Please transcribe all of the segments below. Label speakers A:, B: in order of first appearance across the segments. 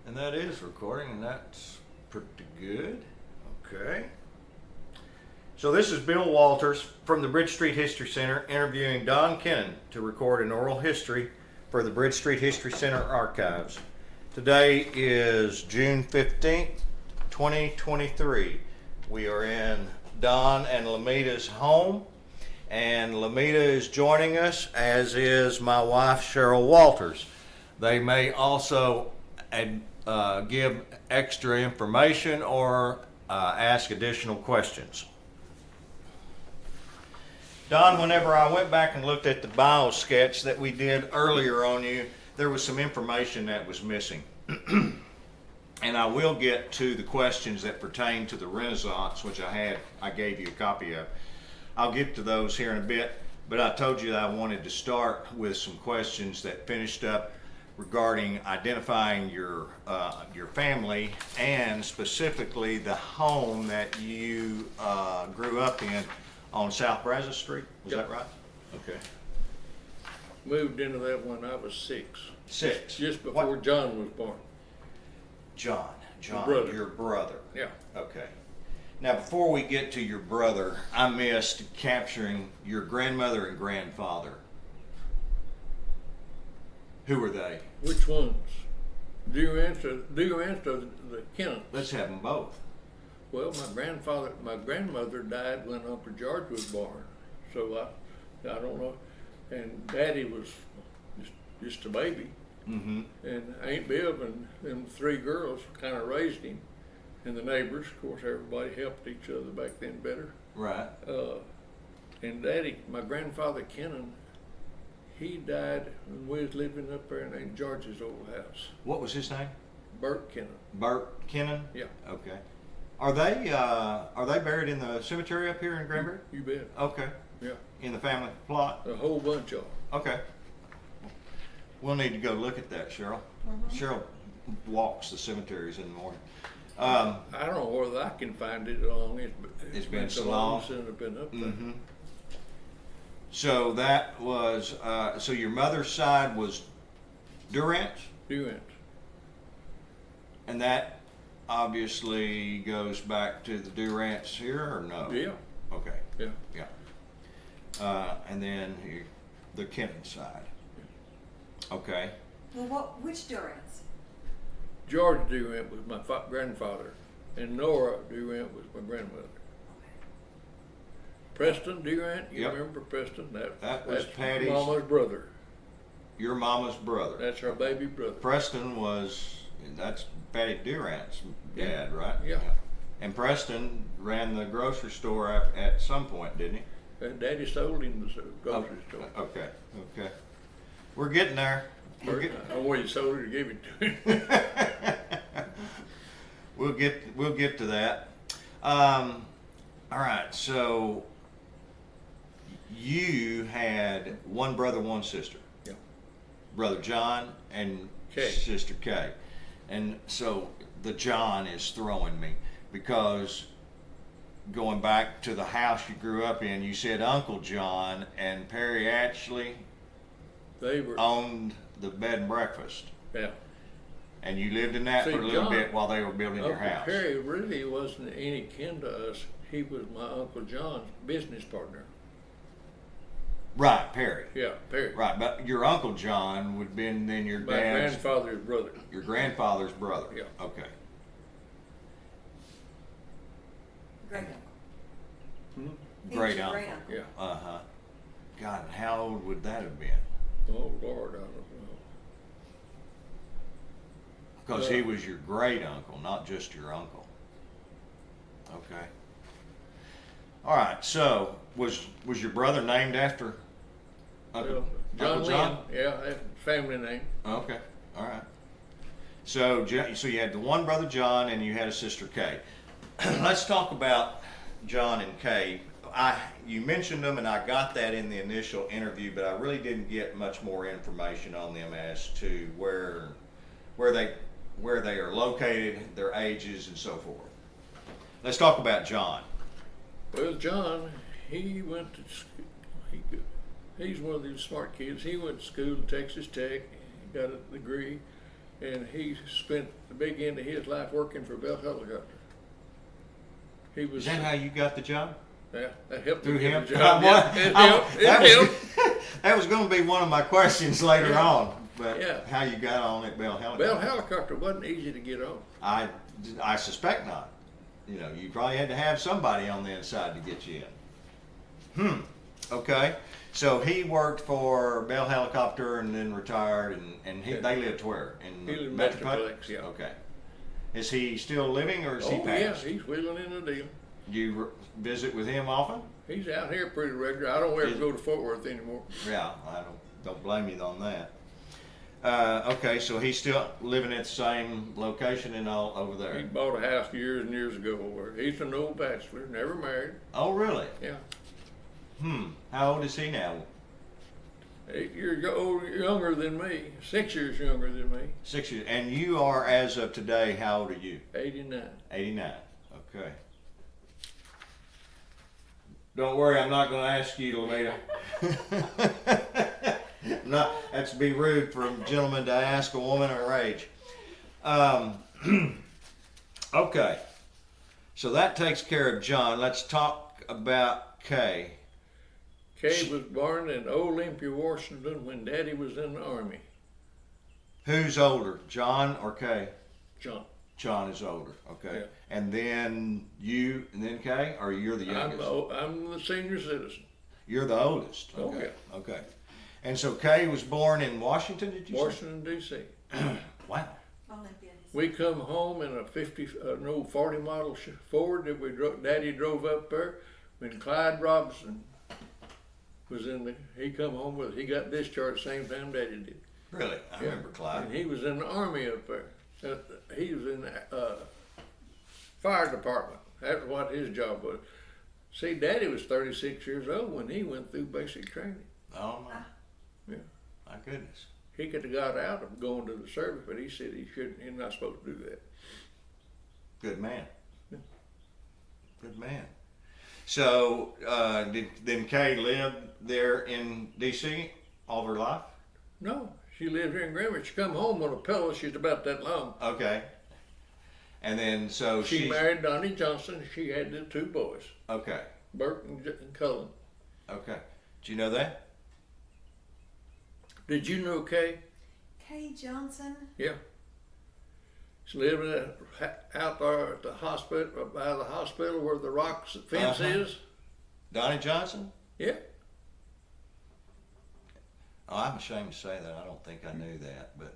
A: And that is recording, and that's pretty good. Okay. So this is Bill Walters from the Bridge Street History Center interviewing Don Kennon to record an oral history for the Bridge Street History Center archives. Today is June 15th, 2023. We are in Don and Lamita's home, and Lamita is joining us, as is my wife, Cheryl Walters. They may also give extra information or ask additional questions. Don, whenever I went back and looked at the bio sketch that we did earlier on you, there was some information that was missing. And I will get to the questions that pertain to the Renaissance, which I gave you a copy of. I'll get to those here in a bit, but I told you that I wanted to start with some questions that finished up regarding identifying your family, and specifically the home that you grew up in on South Brazos Street. Was that right? Okay.
B: Moved into that when I was 6.
A: 6.
B: Just before John was born.
A: John,
B: brother.
A: Your brother.
B: Yeah.
A: Okay. Now, before we get to your brother, I missed capturing your grandmother and grandfather. Who were they?
B: Which ones? Do you answer the Kennon?
A: Let's have them both.
B: Well, my grandmother died when Uncle George was born, so I don't know. And Daddy was just a baby.
A: Mm-hmm.
B: And Aunt Bibb and them 3 girls kind of raised him. And the neighbors, of course, everybody helped each other back then better.
A: Right.
B: And Daddy, my grandfather Kennon, he died when we was living up there in Aunt George's old house.
A: What was his name?
B: Bert Kennon.
A: Bert Kennon?
B: Yeah.
A: Okay. Are they buried in the cemetery up here in Granbury?
B: You bet.
A: Okay.
B: Yeah.
A: In the family plot?
B: A whole bunch of them.
A: Okay. We'll need to go look at that, Cheryl.
C: Mm-hmm.
A: Cheryl walks the cemeteries in the morning.
B: I don't know whether I can find it along it, but
A: It's been so
B: so
A: long
B: since I've been up there.
A: Mm-hmm. So that was, so your mother's side was Durant,
B: Durant.
A: and that obviously goes back to the Durants here, or no?
B: Yeah.
A: Okay.
B: Yeah.
A: Yeah. And then the Kennon side. Okay.
C: Well, which Durants?
B: George Durant was my grandfather, and Nora Durant was my grandmother. Preston Durant, you
A: Yep.
B: remember Preston?
A: That was
B: That's
A: Patty's-
B: Mama's brother.
A: Your mama's brother.
B: That's our baby brother.
A: Preston that's Patty Durant's dad, right?
B: Yeah.
A: And Preston ran the grocery store at some point, didn't he?
B: And Daddy sold him the grocery store.
A: Okay. We're getting there.
B: Oh, he sold it or gave it to him.
A: We'll get to that. All right. So you had one brother, one sister.
B: Yeah.
A: Brother John and
B: Kay.
A: sister Kay. And so the John is throwing me, because going back to the house you grew up in, you said Uncle John and Perry actually
B: They were.
A: owned the bed and breakfast.
B: Yeah.
A: And you lived in that
B: See,
A: for a little
B: John-
A: bit while they were building your
B: Uncle
A: house.
B: Perry really wasn't any kin to us. He was my Uncle John's business partner.
A: Right, Perry.
B: Yeah, Perry.
A: Right, but your Uncle John would have been then your
B: My
A: dad's,
B: grandfather's brother.
A: your grandfather's brother.
B: Yeah.
A: Okay.
C: Great uncle.
B: Hmm?
A: Great
C: Great
A: uncle.
C: uncle.
B: Yeah.
A: Uh-huh. God, how old would that have been?
B: Oh Lord, I don't know.
A: Because he was your great uncle, not just your uncle. Okay. All right. So was your brother named after
B: Well,
A: Uncle John?
B: Lynn, yeah, that's family name.
A: Okay. All right. So you had the one brother John, and you had a sister Kay. Let's talk about John and Kay. You mentioned them, and I got that in the initial interview, but I really didn't get much more information on them as to where they are located, their ages, and so forth. Let's talk about John.
B: Well, John, he went to school. He's one of these smart kids. He went to school at Texas Tech, got a degree, and he spent the big end of his life working for Bell Helicopter. He was.
A: Is that how you got the job?
B: Yeah, that helped
A: Through
B: him
A: him?
B: get a job. Yeah, it helped.
A: That
B: It
A: was,
B: helped.
A: that was going to be one of my questions later
B: Yeah.
A: on, but
B: Yeah.
A: how you got on at Bell Helicopter.
B: Bell Helicopter wasn't easy to get on.
A: I suspect not. You know, you probably had to have somebody on the inside to get you in. Okay. So he worked for Bell Helicopter and then retired, and
B: Yeah.
A: they lived where? In
B: He lived in
A: Metroplex?
B: Metroplex, yeah.
A: Okay. Is he still living or is he
B: Oh yeah,
A: passed?
B: he's wheeling in the deal.
A: Do you visit with him often?
B: He's out here pretty regular. I don't ever go to Fort Worth anymore.
A: Yeah, I don't blame you on that. Okay, so he's still living at the same location and all over
B: He
A: there.
B: bought a house years and years ago over there. He's an old bachelor, never married.
A: Oh, really?
B: Yeah.
A: How old is he now?
B: 8 years younger than me. 6 years younger than me.
A: 6 years. And you are, as of today, how old are you?
B: 89.
A: 89. Okay. Don't worry, I'm not going to ask you, Lamita. Not that's be rude for a gentleman to ask a woman her age. Okay. So that takes care of John. Let's talk about Kay.
B: Kay was born in Olympia, Washington when Daddy was in the Army.
A: Who's older, John or Kay?
B: John.
A: John is older. Okay.
B: Yeah.
A: And then you, and then Kay, or you're the youngest?
B: I'm the senior citizen.
A: You're the oldest.
B: Oh,
A: Okay.
B: yeah.
A: Okay. And so Kay was born in Washington, did you
B: Washington, D.C.
A: say? Wow.
C: Olympians.
B: We come home in a 40 model Ford that Daddy drove up there when Clyde Robinson was he come home with, he got discharged the same time Daddy did.
A: Really? I remember Clyde.
B: And he was in the Army up there. He was in the fire department. That's what his job was. See, Daddy was 36 years old when he went through basic training.
A: Oh my.
B: Yeah.
A: My goodness.
B: He could have got out of going to the service, but he said he shouldn't. He's not supposed to do that.
A: Good man.
B: Yeah.
A: Good man. So, then Kay live there in D.C. all her life?
B: No, she lived here in Granbury. She come home on a pillow. She's about that long.
A: Okay. And then, so
B: She married Donnie Johnson. She had the 2 boys,
A: Okay.
B: Bert and Cullen.
A: Okay. Do you know that?
B: Did you know Kay?
C: Kay Johnson.
B: Yeah. She lived out there at the hospital, by the hospital where the rocks fence is.
A: Donnie Johnson?
B: Yeah.
A: Oh, I'm ashamed to say that. I don't think I knew that, but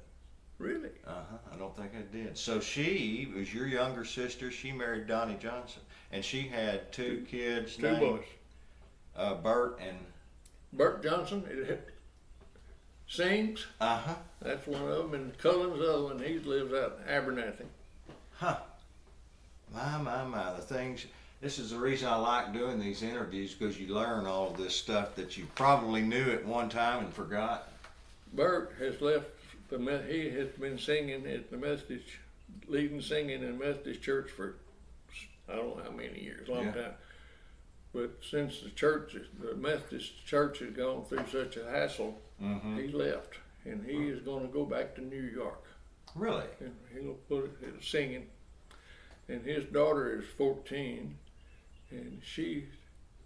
B: Really?
A: I don't think I did. So she was your younger sister. She married Donnie Johnson, and she had 2 kids.
B: 2
A: named,
B: boys.
A: Bert and.
B: Bert Johnson sings. That's one of them. And Cullen's the other one. He lives out in Abernathy.
A: Huh. My. The things. This is the reason I like doing these interviews, because you learn all of this stuff that you probably knew at one time and forgot.
B: Bert has left. He has been singing at the Methodist, leading singing in the Methodist church for I don't know how many years, long time. But since the Methodist church has gone through such a hassle, he left, and he is going to go back to New York.
A: Really?
B: And he'll put it singing. And his daughter is 14, and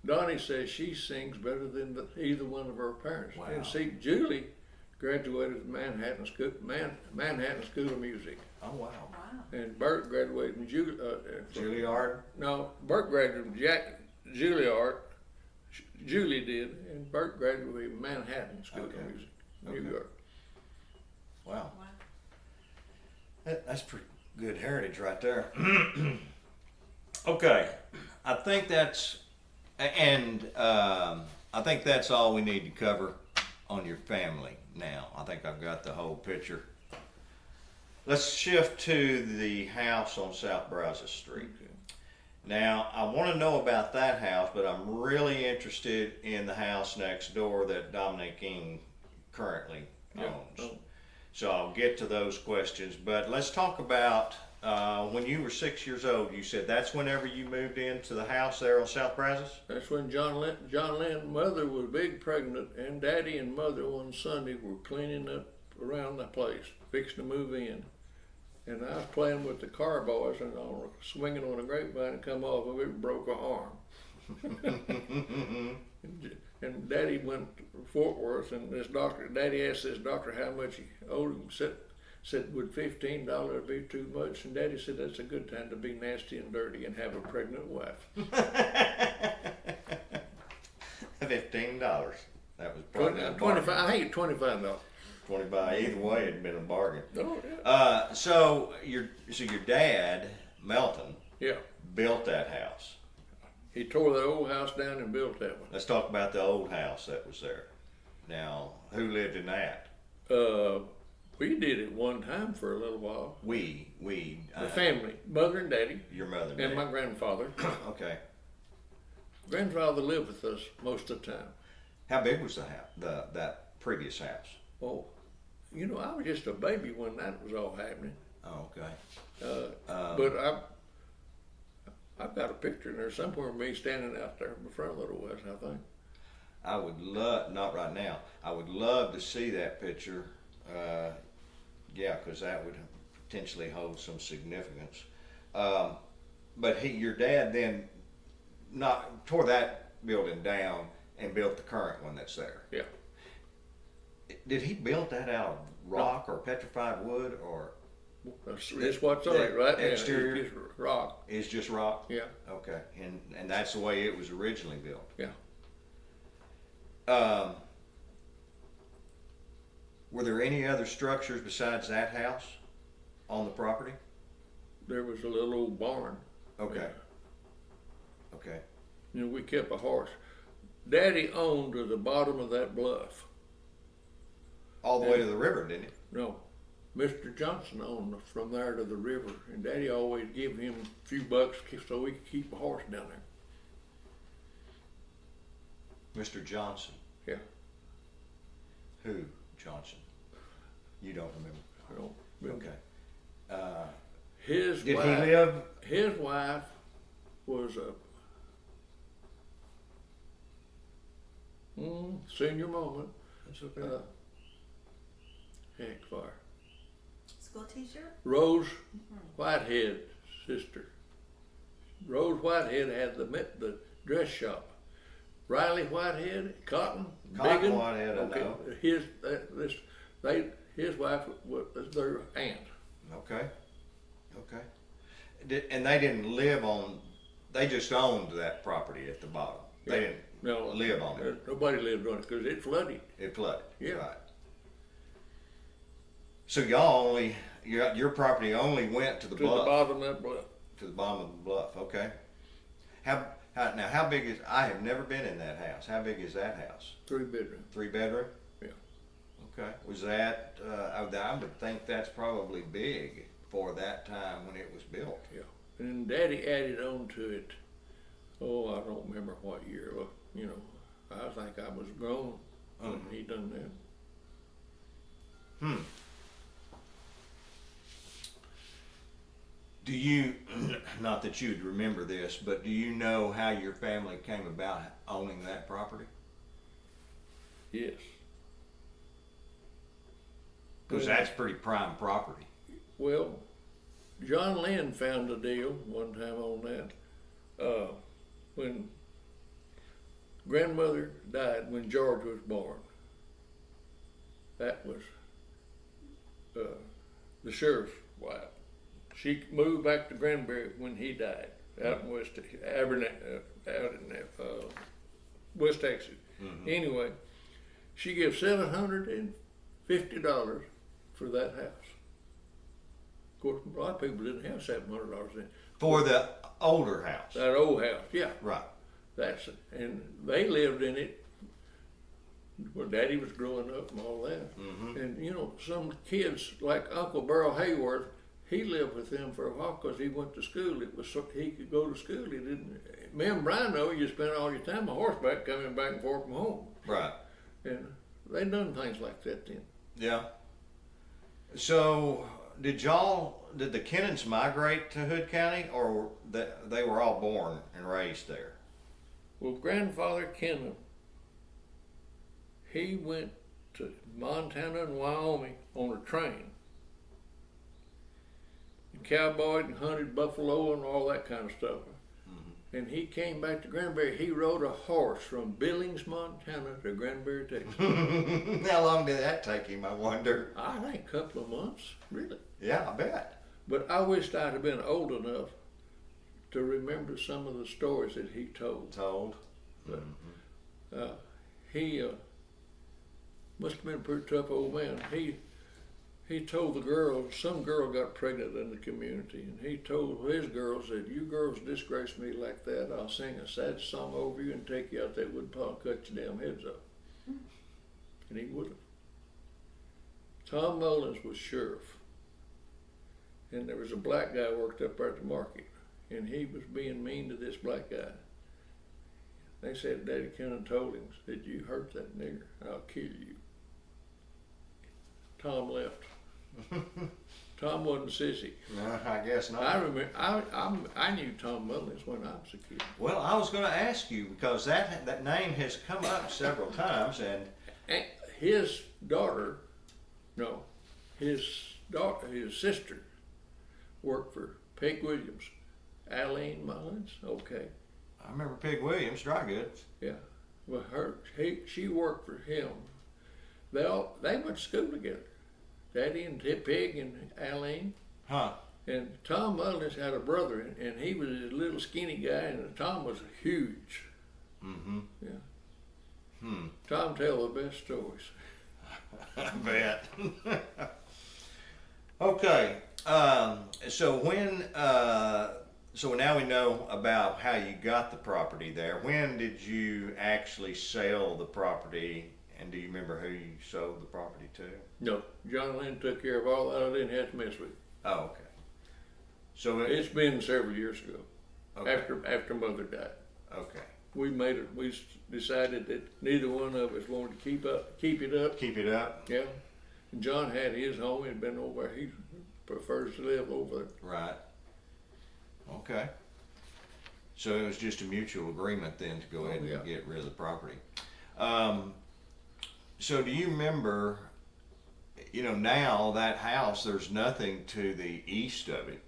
B: Donnie says she sings better than either one of her parents.
A: Wow.
B: And see, Julie graduated from Manhattan School of Music.
A: Oh wow.
C: Wow.
B: And Bert graduated from
A: Juilliard.
B: No, Bert graduated from Juilliard. Julie did, and Bert graduated from Manhattan School of Music, New York.
A: Wow.
C: Wow.
A: That's pretty good heritage right there. Okay, I think that's all we need to cover on your family now. I think I've got the whole picture. Let's shift to the house on South Brazos Street. Now, I want to know about that house, but I'm really interested in the house next door that Dominic King currently owns. So I'll get to those questions, but let's talk about when you were 6 years old. You said that's whenever you moved into the house there on South Brazos?
B: That's when John Lynn's mother was big pregnant, and Daddy and Mother one Sunday were cleaning up around the place, fixing to move in. And I was playing with the car boys and swinging on a grapevine and come off of it and broke an arm. And Daddy went to Fort Worth, and Daddy asked this doctor how much he owed him. Said, would $15 be too much? And Daddy said, that's a good time to be nasty and dirty and have a pregnant wife.
A: $15. That was probably a
B: 25.
A: bargain.
B: I think $25.
A: 25. Either way, it'd been a bargain.
B: Oh yeah.
A: So your dad, Melton,
B: Yeah.
A: built that house.
B: He tore the old house down and built that one.
A: Let's talk about the old house that was there. Now, who lived in that?
B: We did it one time for a little while.
A: The
B: Family, mother and daddy,
A: Your mother
B: and my
A: did.
B: grandfather.
A: Okay.
B: Grandfather lived with us most of the time.
A: How big was the house? That previous house?
B: Oh, you know, I was just a baby when that was all happening.
A: Oh, okay.
B: But I've got a picture in there somewhere of me standing out there in front of Little West, I think.
A: I would love, not right now, I would love to see that picture. Yeah, because that would potentially hold some significance. But your dad then tore that building down and built the current one that's there.
B: Yeah.
A: Did he build that out of rock or petrified wood, or
B: It's what's on it right now.
A: exterior?
B: It's just rock.
A: is just rock?
B: Yeah.
A: Okay, and that's the way it was originally built.
B: Yeah.
A: Were there any other structures besides that house on the property?
B: There was a little old barn.
A: Okay. Okay.
B: You know, we kept a horse. Daddy owned to the bottom of that bluff.
A: All the way to the river, didn't it?
B: No, Mr. Johnson owned from there to the river, and Daddy always gave him a few bucks so we could keep a horse down there.
A: Mr. Johnson.
B: Yeah.
A: Who Johnson? You don't remember?
B: You know, but
A: Okay.
B: his
A: Did
B: wife,
A: he live?
B: His wife was a senior moment.
A: That's okay.
B: Heck, fire.
C: School teacher?
B: Rose Whitehead's sister. Rose Whitehead had the dress shop. Riley Whitehead, Cotton,
A: Cotton
B: Biggin.
A: Whitehead, I know.
B: His wife was their aunt.
A: Okay. Okay. And they didn't live on. They just owned that property at the bottom. They didn't live on it.
B: Nobody lived on it because it flooded.
A: It flooded.
B: Yeah.
A: Right. So y'all your property only went to the
B: To
A: bluff.
B: the bottom of that bluff.
A: To the bottom of the bluff. Okay. How big is? I have never been in that house. How big is that house?
B: 3-bedroom.
A: 3-bedroom.
B: Yeah.
A: Okay. Was that? I would think that's probably big for that time when it was built.
B: Yeah. And Daddy added on to it. Oh, I don't remember what year. Well, you know, I think I was grown when he done that.
A: Do you, not that you'd remember this, but do you know how your family came about owning that property?
B: Yes.
A: Because that's pretty prime property.
B: Well, John Lynn found a deal one time on that. When grandmother died, when George was born, that was the sheriff's wife. She moved back to Granbury when he died, out in West West Texas. Anyway, she gave $750 for that house. Of course, a lot of people didn't have $700 then.
A: For the older house.
B: That old house, yeah.
A: Right.
B: That's it. And they lived in it where Daddy was growing up and all that. And you know, some kids like Uncle Burl Hayworth, he lived with them for a while because he went to school. It was so he could go to school. He didn't. Me and Brian know you spent all your time on horseback coming back and forth from home.
A: Right.
B: And they done things like that then.
A: Yeah. So did the Kennons migrate to Hood County, or they were all born and raised there?
B: Well, Grandfather Kennon, he went to Montana and Wyoming on a train. And cowboyed and hunted buffalo and all that kind of stuff. And he came back to Granbury. He rode a horse from Billings, Montana to Granbury, Texas.
A: How long did that take him, I wonder?
B: I think a couple of months, really.
A: Yeah, I bet.
B: But I wished I'd have been old enough to remember some of the stories that he told. But, he must have been a pretty tough old man. He told the girls, some girl got pregnant in the community, and he told his girls that you girls disgrace me like that, I'll sing a sad song over you and take you out that woodpile and cut your damn heads off. And he would have. Tom Mullins was sheriff, and there was a black guy worked up there at the market, and he was being mean to this black guy. They said Daddy Kennon told him, said, you hurt that nigger, I'll kill you. Tom left. Tom wasn't sissy.
A: No, I guess not.
B: I remember, I knew Tom Mullins when I was a kid.
A: Well, I was going to ask you because that name has come up several times, and
B: His daughter, no, his sister worked for Peg Williams. Eileen Mullins, okay.
A: I remember Pig Williams, dry goods.
B: Yeah, well, she worked for him. They went to school together. Daddy and Pig and Eileen.
A: Huh.
B: And Tom Mullins had a brother, and he was a little skinny guy, and Tom was huge.
A: Mm-hmm.
B: Yeah. Tom tell the best stories.
A: I bet. Okay. So now we know about how you got the property there. When did you actually sell the property, and do you remember who you sold the property to?
B: No, John Lynn took care of all that. I didn't have to mess with it.
A: Oh, okay. So
B: It's been several years ago,
A: okay.
B: after Mother died.
A: Okay.
B: We decided that neither one of us wanted to keep it up.
A: Keep it up.
B: Yeah. And John had his home. He'd been over there. He prefers to live over there.
A: Right. Okay. So it was just a mutual agreement then to go ahead and get rid of the property. So do you remember, now that house, there's nothing to the east of it,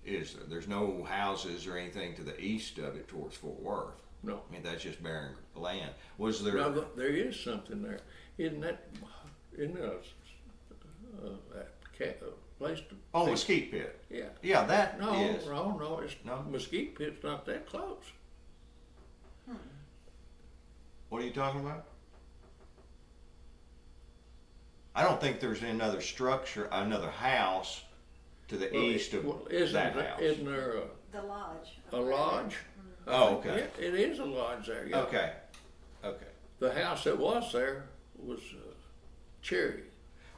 A: is there? There's no houses or anything to the east of it towards Fort Worth.
B: No.
A: I mean, that's just barren land. Was there?
B: Now, there is something there. Isn't that place to...
A: Oh, Mesquite Pit.
B: Yeah.
A: Yeah, that
B: No,
A: is.
B: no, it's
A: No?
B: Mesquite Pit's not that close.
A: What are you talking about? I don't think there's another structure, another house to the east of that house.
B: Isn't there
C: The lodge.
B: a lodge?
A: Oh, okay.
B: Yeah, it is a lodge there, yeah.
A: Okay. Okay.
B: The house that was there was Cherry.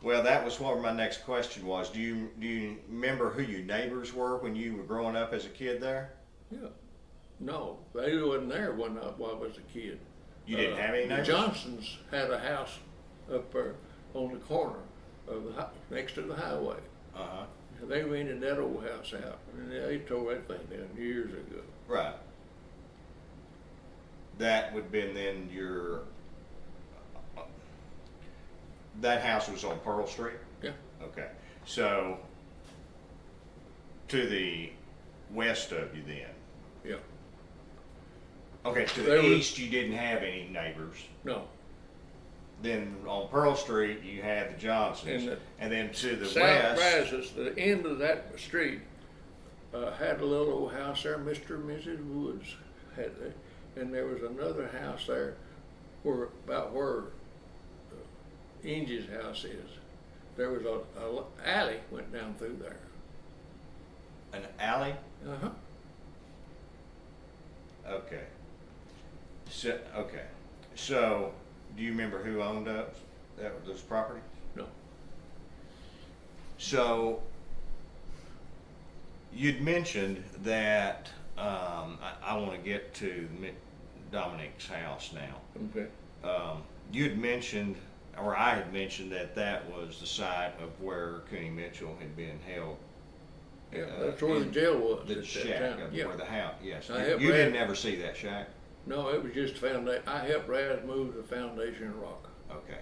A: Well, that was what my next question was. Do you remember who your neighbors were when you were growing up as a kid there?
B: Yeah. No, they wasn't there when I was a kid.
A: You didn't have any
B: The
A: neighbors?
B: Johnsons had a house up there on the corner of next to the highway.
A: Uh-huh.
B: They rented that old house out, and they tore that thing down years ago.
A: Right. That would have been then that house was on Pearl Street?
B: Yeah.
A: Okay. So, to the west of you then?
B: Yeah.
A: Okay, to the
B: There was-
A: east you didn't have any neighbors.
B: No.
A: Then on Pearl Street you had the Johnsons. And then to the
B: South
A: west.
B: Brazos, the end of that street, had a little old house there. Mr. and Mrs. Woods had it. And there was another house there about where Angie's house is. There was a alley went down through there.
A: An alley?
B: Uh-huh.
A: Okay. So, do you remember who owned those properties?
B: No.
A: So, you'd mentioned that I want to get to Dominic's house now.
B: Okay.
A: You'd mentioned, or I had mentioned that was the site of where Cooney Mitchell had been held.
B: Yeah, that's where the jail was.
A: The
B: at
A: shack
B: that time.
A: of
B: Yeah.
A: where the house. Yes.
B: I
A: You
B: helped
A: didn't
B: Brad-
A: ever see that shack.
B: No, it was just foundation. I helped Raz move the foundation rock.
A: Okay.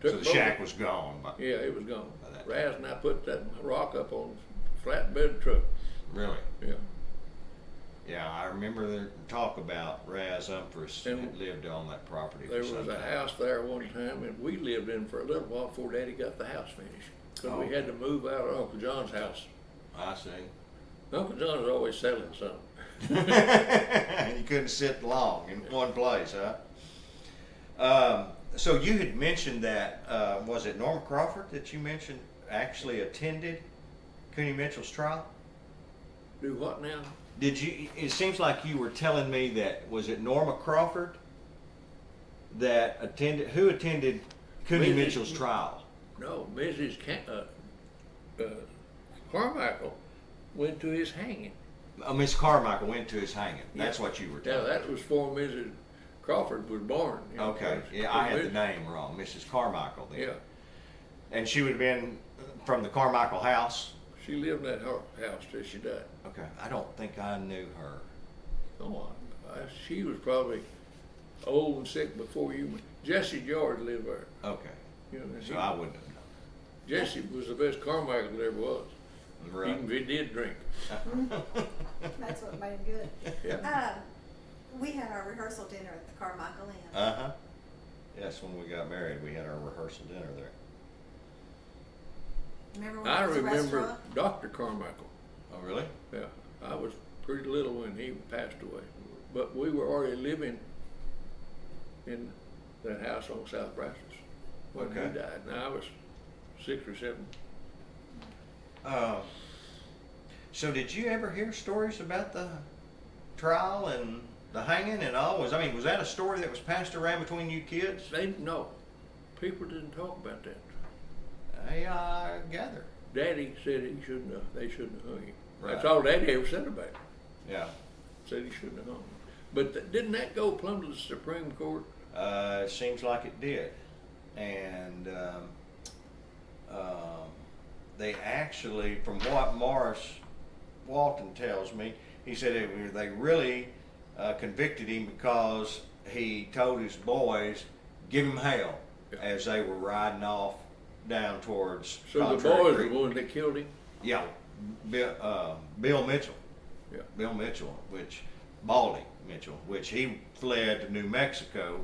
A: So the shack was gone.
B: Yeah, it was gone.
A: By that
B: Raz and I put that rock up on a flatbed truck.
A: Really?
B: Yeah.
A: Yeah, I remember the talk about Raz Umphris
B: And
A: that lived on that property.
B: There
A: for
B: was
A: some
B: a
A: time.
B: house there one time, and we lived in for a little while before Daddy got the house finished. So we had to move out of Uncle John's house.
A: I see.
B: Uncle John was always selling something.
A: You couldn't sit long in one place, huh? So you had mentioned that, was it Norma Crawford that you mentioned actually attended Cooney Mitchell's trial?
B: Do what now?
A: Did you, it seems like you were telling me that, was it Norma Crawford that attended, who attended Cooney
B: Mrs.
A: Mitchell's trial?
B: No, Mrs. Carmichael went to his hanging.
A: Miss Carmichael went to his hanging. That's
B: Yeah.
A: what you were
B: Yeah,
A: telling me.
B: that was before Mrs. Crawford was born. you know,
A: Okay,
B: because
A: yeah, I had the
B: Mrs.
A: name wrong, Mrs. Carmichael then.
B: Yeah,
A: And she would have been from the Carmichael house?
B: she lived in that house till she died.
A: Okay, I don't think I knew her.
B: Oh, she was probably old and sick before you. Jesse George lived there.
A: Okay,
B: You know, and
A: so I wouldn't have
B: Jesse was the best Carmichael there ever was.
A: known.
B: Even if he did drink.
C: That's what made him good.
B: Yeah.
C: We had our rehearsal dinner at the Carmichael Inn.
A: Uh-huh. Yes, when we got married, we had our rehearsal dinner there.
C: Remember when
B: I
C: it was a
B: remember
C: restaurant?
B: Dr. Carmichael.
A: Oh, really?
B: Yeah, I was pretty little when he passed away, but we were already living in that house on South Brazos when
A: Okay.
B: he died. Now I was 6 or 7.
A: So did you ever hear stories about the trial and the hanging and all? Was that a story that was passed around between you kids?
B: No, people didn't talk about that.
A: I gather.
B: Daddy said he shouldn't have. They shouldn't have hung him.
A: Right.
B: That's all Daddy ever said about it.
A: Yeah.
B: Said he shouldn't have hung him. But didn't that go plumb to the Supreme Court?
A: It seems like it did. And they actually, from what Morris Walton tells me, he said they really convicted him because he told his boys, give him hell,
B: Yeah.
A: as they were riding off down towards
B: So the
A: Contrary
B: boys
A: Creek.
B: were the one that killed him?
A: Yeah, Bill Mitchell.
B: Yeah.
A: Bill Mitchell, Baldy Mitchell, which he fled to New Mexico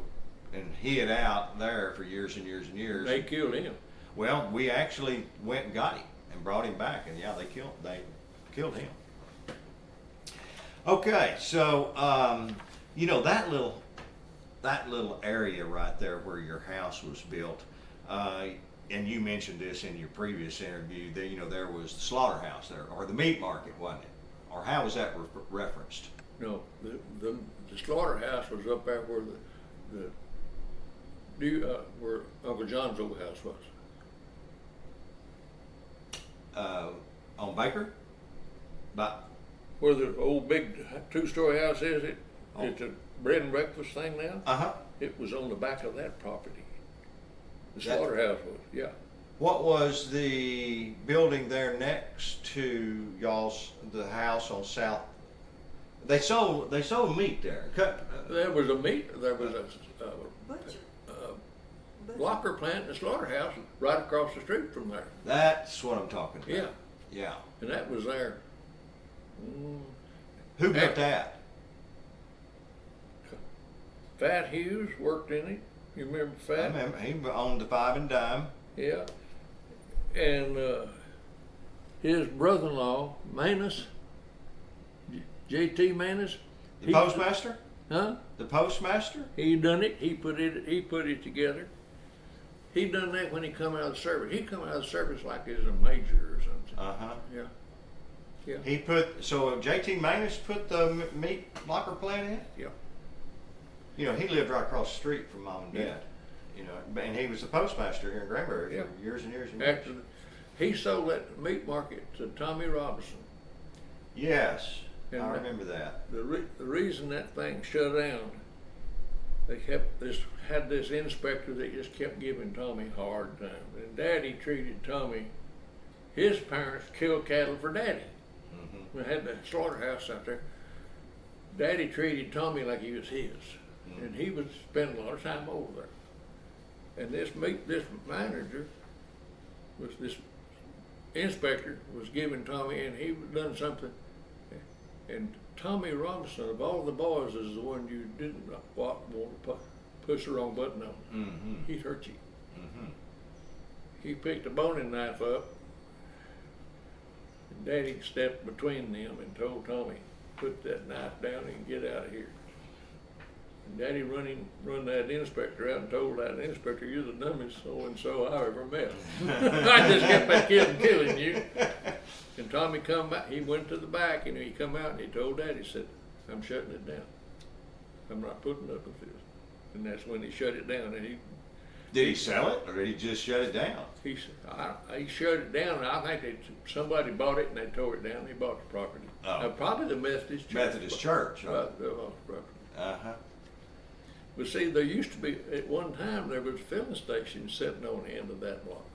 A: and hid out there for years and years and years.
B: They killed him.
A: Well, we actually went and got him and brought him back, and yeah, they killed him. Okay, so that little area right there where your house was built, and you mentioned this in your previous interview. That there was the slaughterhouse there, or the meat market, wasn't it? Or how was that referenced?
B: No, the slaughterhouse was up there where where Uncle John's old house was.
A: On Baker? But
B: Where the old big 2-story house is, it's a bread and breakfast thing now.
A: uh-huh.
B: It was on the back of that property. The
A: That-
B: slaughterhouse was, yeah.
A: What was the building there next to the house on South? They sold meat there.
B: There was a
C: Butcher.
B: locker plant and a slaughterhouse right across the street from there.
A: That's what I'm talking about.
B: Yeah,
A: Yeah.
B: and that was there.
A: Who built
B: Heck.
A: that?
B: Fat Hughes worked in it. You remember
A: I
B: Fat?
A: remember he owned the Five and Dime.
B: Yeah. And his brother-in-law, Manus, J.T. Manus.
A: The postmaster?
B: Huh?
A: The postmaster?
B: He done it. He put it together. He done that when he come out of the service. He come out of the service like he was a major or something.
A: Uh-huh.
B: Yeah. Yeah.
A: So J.T. Manus put the meat locker plant in?
B: Yeah.
A: He lived right across the street from Mom and
B: Yeah.
A: Dad. And he was the postmaster here in Granbury
B: Yeah.
A: for years and years and years.
B: After he sold that meat market to Tommy Robinson.
A: Yes,
B: And
A: I remember that.
B: The reason that thing shut down, they had this inspector that just kept giving Tommy a hard time. And Daddy treated Tommy. His parents killed cattle for Daddy.
A: Mm-hmm.
B: We had the slaughterhouse out there. Daddy treated Tommy like he was his, and he would spend a lot of time over there. And this manager was this inspector was giving Tommy, and he done something. And Tommy Robinson, of all the boys, is the one you didn't want to push the wrong button on.
A: Mm-hmm.
B: He'd hurt you.
A: Mm-hmm.
B: He picked a boning knife up, and Daddy stepped between them and told Tommy, put that knife down and get out of here. And Daddy run that inspector out and told that inspector, you're the dumbest so-and-so I ever met. I just kept that kid killing you. And Tommy come back, he went to the back and he come out and he told Daddy, said, I'm shutting it down. I'm not putting up with this. And that's when he shut it down. And
A: Did he sell it, or did he just shut it down?
B: he shut it down, and I think somebody bought it and they tore it down. He bought the property.
A: Oh.
B: Probably the Methodist Church.
A: Methodist Church. Huh?
B: Right, they bought the property.
A: Uh-huh.
B: But see, there used to be, at one time, there was a filling station sitting on the end of that block.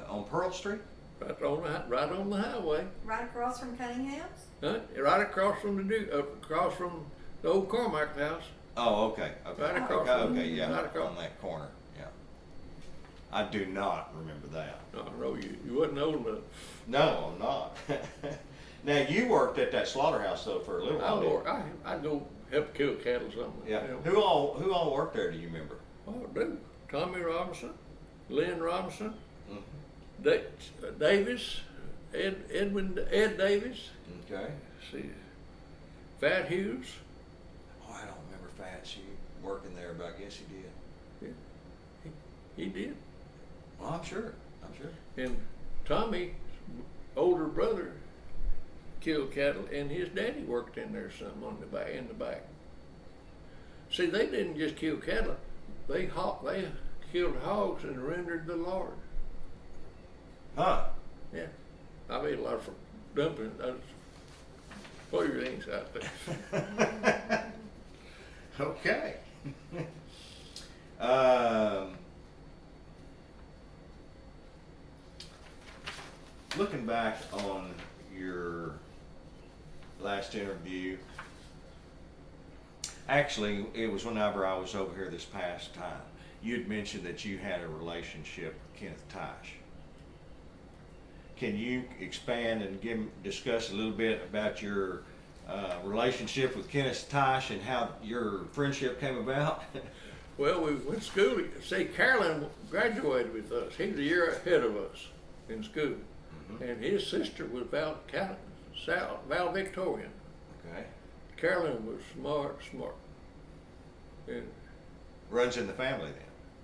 A: On Pearl Street?
B: Right on the highway.
C: Right across from Cunningham's?
B: Huh? Right across from the old Carmichael house.
A: Oh, okay. Okay.
B: Right across
A: Okay,
B: from-
A: okay, yeah,
B: right across.
A: on that corner. Yeah. I do not remember that.
B: No, you wasn't old enough.
A: No, I'm not. Now you worked at that slaughterhouse though for a little while. didn't you?
B: I'd go help kill cattle or something.
A: Yeah.
B: You know.
A: Who all worked there? Do you remember?
B: Oh, dude. Tommy Robinson, Lynn Robinson,
A: Mm-hmm.
B: Davis, Ed Davis.
A: Okay.
B: See, Fat Hughes.
A: Oh, I don't remember Fats you working there, but I guess he did.
B: Yeah, he did.
A: Well, I'm sure. I'm sure.
B: And Tommy's older brother killed cattle, and his daddy worked in there some in the back. See, they didn't just kill cattle; they killed hogs and rendered the lard.
A: Huh.
B: Yeah, I made a lot of dumping. What your things out there?
A: Okay. Looking back on your last interview, actually, it was whenever I was over here this past time. You'd mentioned that you had a relationship with Kenneth Tice. Can you expand and discuss a little bit about your relationship with Kenneth Tice and how your friendship came about?
B: Well, we went to school. See, Carolyn graduated with us. He was a year ahead of us in school. Mm-hmm. And his sister was valedictorian.
A: Okay.
B: Carolyn was smart. And,
A: Runs in the family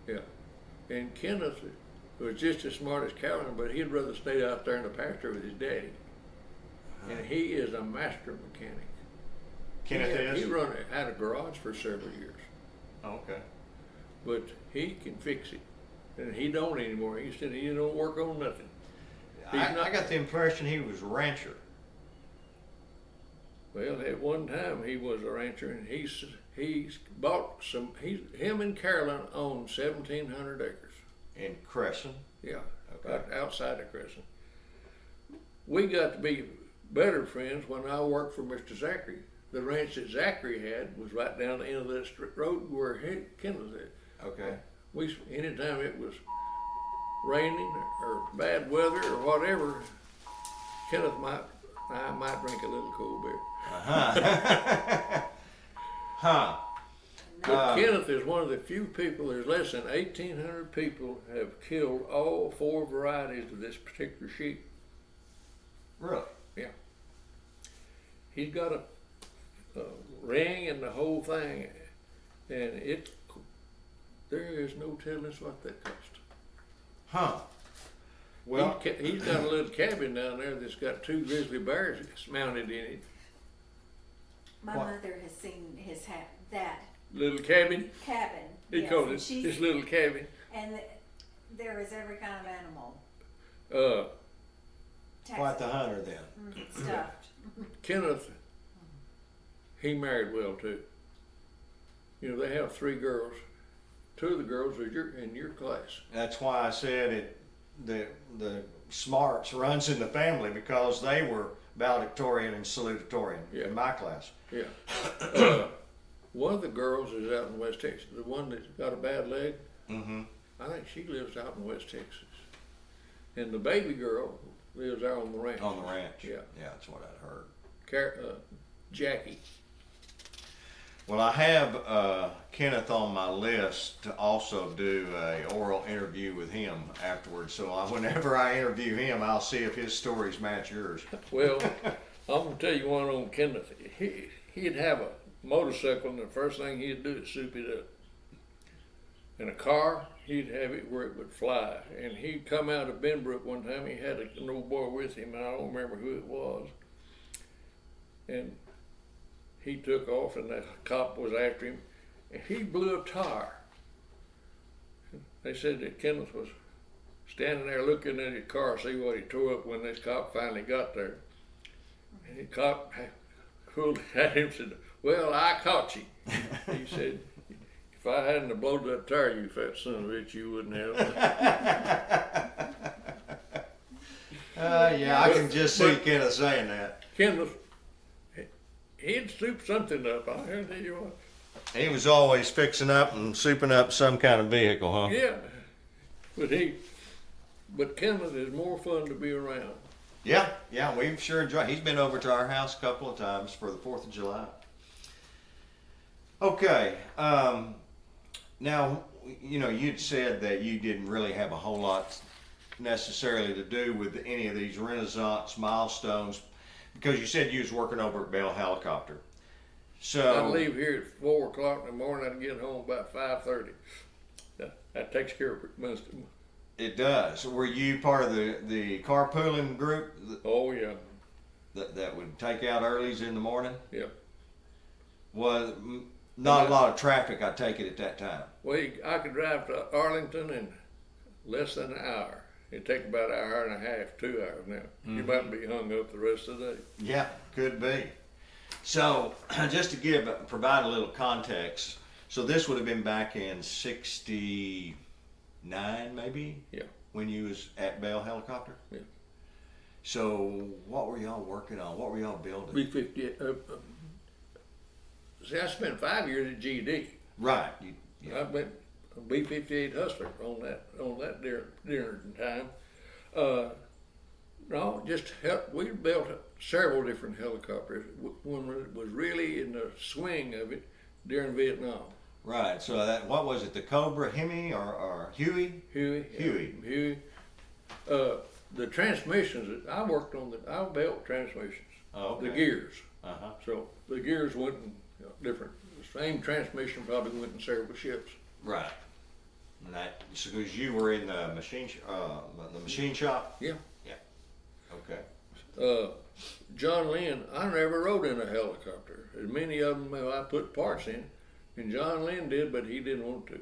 A: then.
B: yeah. And Kenneth was just as smart as Carolyn, but he'd rather stay out there in the pasture with his daddy.
A: Uh-huh.
B: And he is a master mechanic.
A: Kenneth is?
B: He had a garage for several years.
A: Oh, okay.
B: But he can fix it. And he don't anymore. He said he don't work on nothing.
A: I got the impression he was a rancher.
B: Well, at one time he was a rancher, and he's bought some. Him and Carolyn own 1,700 acres.
A: In Crescent.
B: Yeah,
A: Okay.
B: right outside of Crescent. We got to be better friends when I worked for Mr. Zachary. The ranch that Zachary had was right down the end of that road where Kendall's at.
A: Okay.
B: Anytime it was raining or bad weather or whatever, I might drink a little cold beer.
A: Uh-huh. Huh.
B: But Kenneth is one of the few people, there's less than 1,800 people have killed all 4 varieties of this particular sheep.
A: Really?
B: Yeah. He's got a ring and the whole thing, and there is no telling us what that cost.
A: Huh. Well,
B: He's got a little cabin down there that's got 2 grizzly bears mounted in it.
C: My
A: What?
C: mother has seen that
B: Little cabin.
C: cabin.
B: He
C: yes,
B: called
C: and
B: it
C: she's-
B: his little cabin.
C: And there is every kind of animal.
A: quite the hunter then.
C: Stuffed.
B: Kenneth, he married well too. You know, they have 3 girls. 2 of the girls are in your class.
A: That's why I said the smarts runs in the family, because they were valedictorian and salutatorian
B: Yeah.
A: in my class.
B: Yeah. One of the girls is out in West Texas. The one that's got a bad leg,
A: Mm-hmm.
B: I think she lives out in West Texas. And the baby girl lives out on the ranch.
A: On the ranch.
B: Yeah.
A: Yeah, that's what I'd heard.
B: Jackie.
A: Well, I have Kenneth on my list to also do a oral interview with him afterwards. So whenever I interview him, I'll see if his stories match yours.
B: Well, I'm gonna tell you one on Kenneth. He'd have a motorcycle, and the first thing he'd do is soup it up. In a car, he'd have it where it would fly. And he'd come out of Benbrook one time. He had an old boy with him, and I don't remember who it was. And he took off, and the cop was after him, and he blew a tire. They said that Kenneth was standing there looking at his car, see what he tore up when this cop finally got there. And the cop pulled at him and said, "Well, I caught you." He said, "If I hadn't have blown that tire, you fat son of a bitch, you wouldn't have."
A: Yeah, I can just see Kenneth saying that.
B: Kenneth, he'd soup something up. I'll tell you what.
A: He was always fixing up and souping up some kind of vehicle, huh?
B: Yeah, but Kenneth is more fun to be around.
A: Yeah, we've sure enjoyed. He's been over to our house a couple of times for the 4th of July. Okay, now, you know, you'd said that you didn't really have a whole lot necessarily to do with any of these Renaissance milestones because you said you was working over at Bell Helicopter. So
B: I'd leave here at 4 o'clock in the morning. I'd get home about 5:30. That takes care of it most of them.
A: It does. Were you part of the carpooling group
B: Oh yeah,
A: that would take out earlies in the morning?
B: yeah.
A: Was not a lot of traffic, I take it, at that time.
B: Well, I could drive to Arlington in less than an hour. It'd take about an hour and a half, 2 hours now.
A: Mm-hmm.
B: You might be hung up the rest of the day.
A: Yeah, could be. So, just to provide a little context, so this would have been back in '69, maybe?
B: Yeah.
A: When you was at Bell Helicopter?
B: Yeah.
A: So, what were y'all working on? What were y'all building?
B: B-58. See, I spent 5 years at GD.
A: Right.
B: I went B-58 Hustler on that during time. No, just we built several different helicopters when it was really in the swing of it during Vietnam.
A: Right. So what was it? The Cobra, Hemi, or Huey?
B: Huey. The transmissions I worked on, I built transmissions.
A: Oh, okay.
B: The gears.
A: Uh-huh.
B: So the gears went in different. The same transmission probably went in several ships.
A: Right. And that, because you were in the machine shop?
B: Yeah.
A: Yeah. Okay.
B: John Lynn, I never rode in a helicopter. As many of them I put parts in, and John Lynn did, but he didn't want to.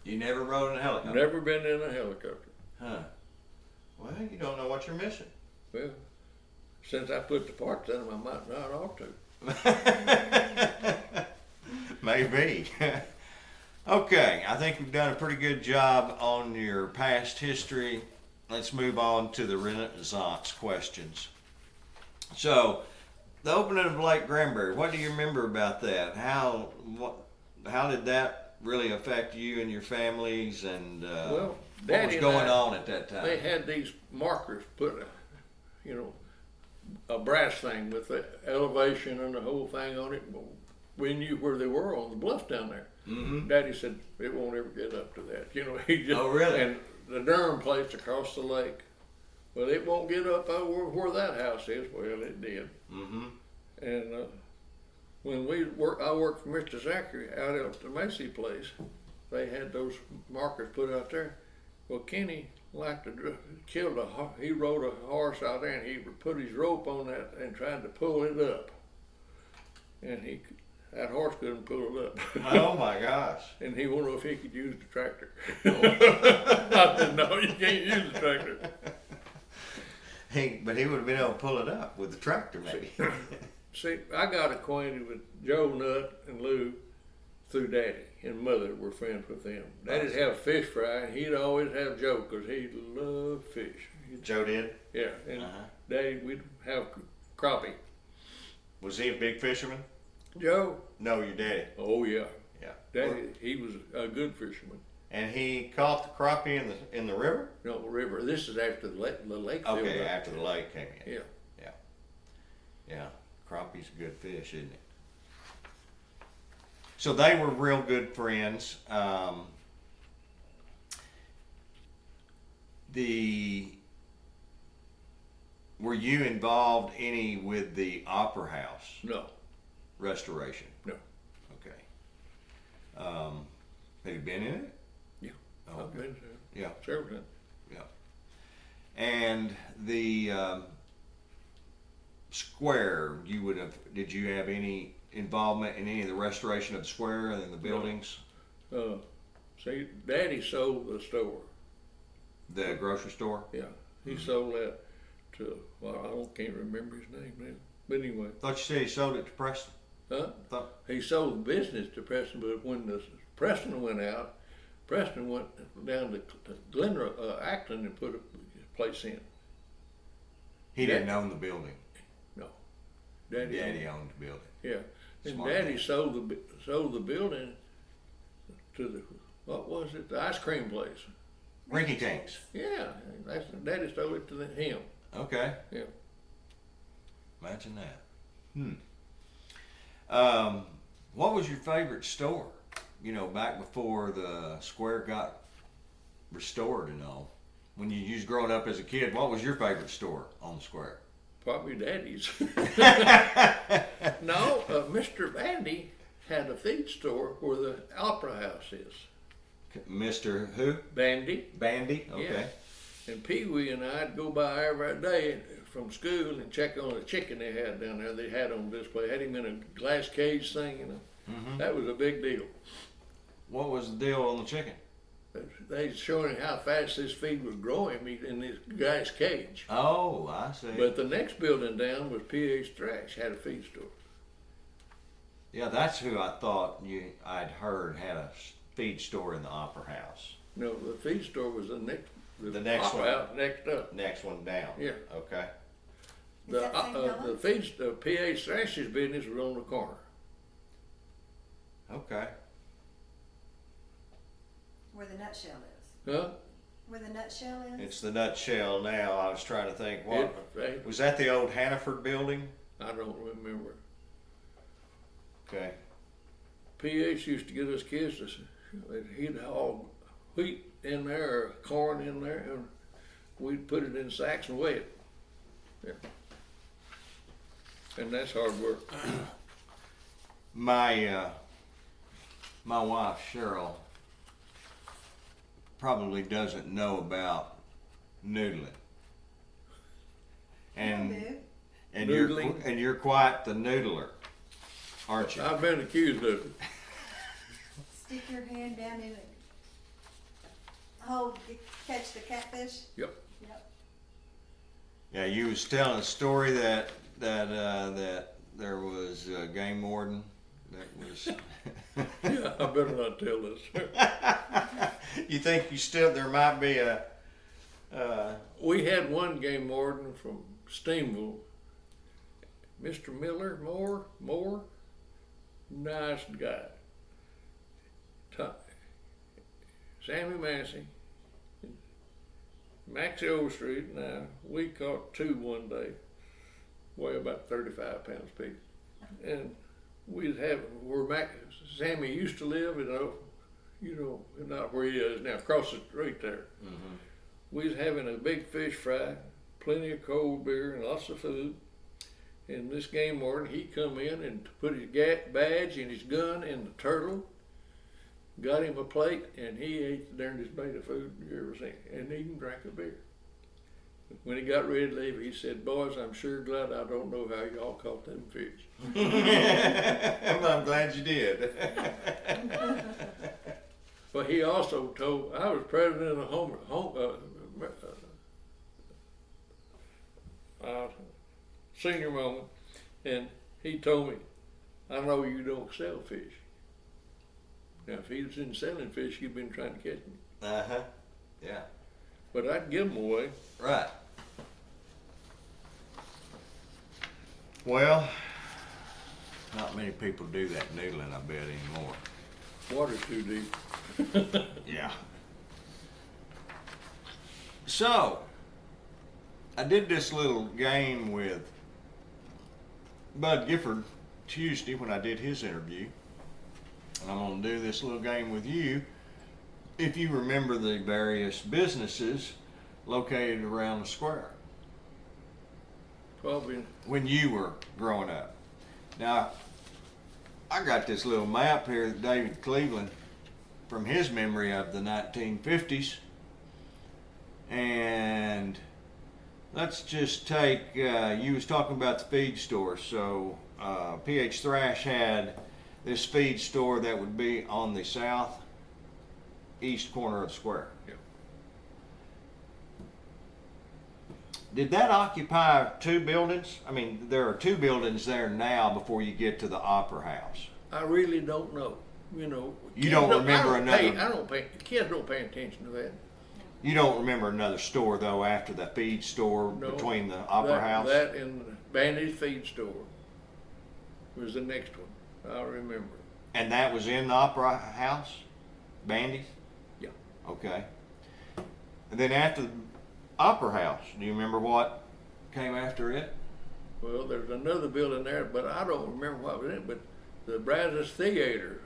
A: You never rode in a helicopter?
B: Never been in a helicopter.
A: Huh. Well, you don't know what you're missing.
B: Well, since I put the parts in them, I might not ought to.
A: Maybe. Okay, I think we've done a pretty good job on your past history. Let's move on to the Renaissance questions. So, the opening of Lake Granbury, what do you remember about that? How did that really affect you and your families, and
B: Well,
A: what was going on at that time?
B: They had these markers put, a brass thing with the elevation and the whole thing on it. We knew where they were on the bluff down there.
A: Mm-hmm.
B: Daddy said it won't ever get up to that. He just.
A: Oh, really?
B: And the Durham place across the lake. Well, it won't get up over where that house is. Well, it did.
A: Mm-hmm.
B: And when I worked for Mr. Zachary out at the Macy place. They had those markers put out there. Well, Kenny liked to he rode a horse out there, and he put his rope on that and tried to pull it up. And that horse couldn't pull it up.
A: Oh my gosh.
B: And he wondered if he could use the tractor. I said, no, you can't use the tractor.
A: But he would have been able to pull it up with the tractor, maybe.
B: See, I got acquainted with Joe Nutt and Lou through Daddy, and Mother were friends with them. Daddy'd have fish fry, and he'd always have Joe because he loved fish.
A: Joe did?
B: Yeah, and Daddy, we'd have crappie.
A: Was he a big fisherman?
B: Joe?
A: No, your daddy.
B: Oh yeah.
A: Yeah.
B: Daddy, he was a good fisherman.
A: And he caught the crappie in the river?
B: No, river. This is after the lake.
A: Okay,
B: filled up.
A: after the lake came in.
B: Yeah.
A: Yeah. Yeah. Crappie's a good fish, isn't it? So they were real good friends. Were you involved any with the Opera House
B: No.
A: restoration?
B: No.
A: Okay. Have you been in it?
B: Yeah.
A: Oh,
B: I've been to
A: yeah.
B: several times.
A: Yeah. And the square, did you have any involvement in any of the restoration of the square and the buildings?
B: See, Daddy sold the store.
A: The grocery store?
B: Yeah. He sold that to, well, can't remember his name now. But anyway.
A: Thought you said he sold it to Preston.
B: Huh? He sold the business to Preston, but when Preston went out, Preston went down to Acton and put a place in.
A: He didn't own the building.
B: No. Daddy
A: owned the building.
B: Yeah. And
A: Smart
B: Daddy
A: man.
B: sold the building to the, what was it, the ice cream place.
A: Rinky Tinks.
B: Yeah, Daddy sold it to him.
A: Okay.
B: Yeah.
A: Imagine that. What was your favorite store? You know, back before the square got restored and all. When you was growing up as a kid, what was your favorite store on the square?
B: Probably Daddy's. No, Mr. Bandy had a feed store where the Opera House is.
A: Mr. Who?
B: Bandy.
A: Bandy? Okay.
B: Yeah. And Pee Wee and I'd go by every day from school and check on the chicken they had down there. They had on display. Had him in a glass cage thing, you know. That was a big deal.
A: What was the deal on the chicken?
B: They was showing how fast this feed was growing in this glass cage.
A: Oh, I see.
B: But the next building down was P.A. Strash, had a feed store.
A: Yeah, that's who I thought I'd heard had a feed store in the Opera House.
B: No, the feed store was the next
A: next one.
B: Out next up.
A: Next one down.
B: Yeah.
A: Okay.
C: Is that St. Helens?
B: The P.A. Strash's business was on the corner.
A: Okay.
C: Where the nutshell is.
B: Huh?
C: Where the nutshell is?
A: It's the nutshell now. I was trying to think. What
B: It-
A: was that? The old Hannaford building?
B: I don't remember.
A: Okay.
B: P.H. used to get us kids to, he'd haul wheat in there or corn in there, and we'd put it in sacks and weigh it. Yeah. And that's hard work.
A: My wife Cheryl probably doesn't know about noodling, and
B: Noodling?
A: you're quite the noodler, aren't you?
B: I've been accused of it.
C: Stick your hand down in it. Catch the catfish.
B: Yep.
C: Yep.
A: Yeah, you was telling a story that there was a game warden that was.
B: Yeah, I better not tell this.
A: You think there might be a.
B: We had one game warden from Steamville, Mr. Moore, nice guy. Sammy Massey, Maxie Overstreet, now we caught two one day, weigh about 35 pounds apiece. And we'd have where Sammy used to live, not where he is now, across the street there.
A: Mm-hmm.
B: We was having a big fish fry, plenty of cold beer and lots of food. And this game warden, he come in and put his badge and his gun in the turtle, got him a plate, and he ate the darndest bait of food you ever seen, and even drank a beer. When he got ready to leave, he said, "Boys, I'm sure glad I don't know how y'all caught them fish."
A: Well, I'm glad you did.
B: But he also told, I was president of senior moment, and he told me, "I know you don't sell fish." Now, if he was in selling fish, he'd been trying to catch me.
A: Uh-huh. Yeah.
B: But I'd give them away.
A: Right. Well, Not many people do that noodling, I bet, anymore.
B: Water's too deep.
A: Yeah. So, I did this little game with Bud Gifford Tuesday when I did his interview. And I'm going to do this little game with you. If you remember the various businesses located around the square
B: Probably.
A: when you were growing up. Now, I got this little map here that David Cleveland, from his memory of the 1950s. And let's just take, you was talking about the feed store. So PH Thrash had this feed store that would be on the southeast corner of the square.
B: Yeah.
A: Did that occupy two buildings? I mean, there are two buildings there now before you get to the Opera House.
B: I really don't know. You know.
A: You don't remember another.
B: I don't pay. Kids don't pay attention to that.
A: You don't remember another store though after the feed store
B: No,
A: between the Opera House?
B: That and Bandy's feed store was the next one. I remember.
A: And that was in the Opera House? Bandy's?
B: Yeah.
A: Okay. And then after the Opera House, do you remember what came after it?
B: Well, there's another building there, but I don't remember what was in it. But the Brazos Theater.